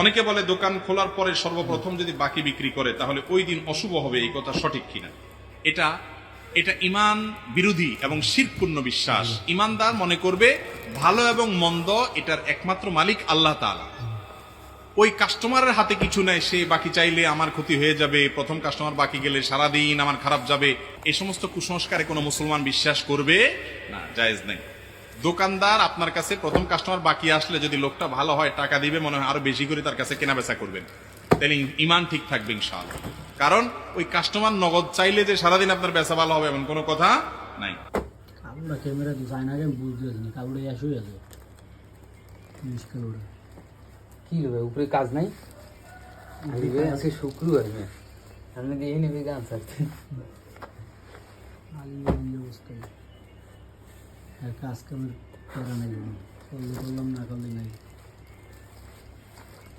অনেকে বলে দোকান খোলার পরে সর্বপ্রথম যদি বাকি বিক্রি করে তাহলে ওই দিন অশুভ হবে, এই কথা সঠিক কিনা? এটা এটা ইমান বিরোধী এবং শিরকপূর্ণ বিশ্বাস। ইমানদার মনে করবে ভালো এবং মন্দ এটার একমাত্র মালিক আল্লাহ তাআলা। ওই কাস্টমারের হাতে কিছু নাই, সে বাকি চাইলে আমার ক্ষতি হয়ে যাবে, প্রথম কাস্টমার বাকি গেলে সারাদিন আমার খারাপ যাবে, এই সমস্ত কুসংস্কারে কোনো মুসলমান বিশ্বাস করবে না, জায়েজ নেই। দোকানদার আপনার কাছে প্রথম কাস্টমার বাকি আসলে যদি লোকটা ভালো হয়, টাকা দিবে, মনে হয় আরো বেশি করে তার কাছে কেনা বেচা করবেন, তাহলে ইমান ঠিক থাকবে ইনশাআল্লাহ। কারণ ওই কাস্টমার নগদ চাইলে যে সারাদিন আপনার বেচা ভালো হবে এমন কোনো কথা নাই। কালোটা ক্যামেরা তো চায় না, আমি বুঝতে পারছি না, কালোটা আসে আছে কালোটা কি হবে উপরে কাজ নাই, আজকে শুক্রবার আমি দিয়ে নেবে গান থাকতে অবস্থায় কাজ কামের করা নাই, করলে করলাম না করলে নাই।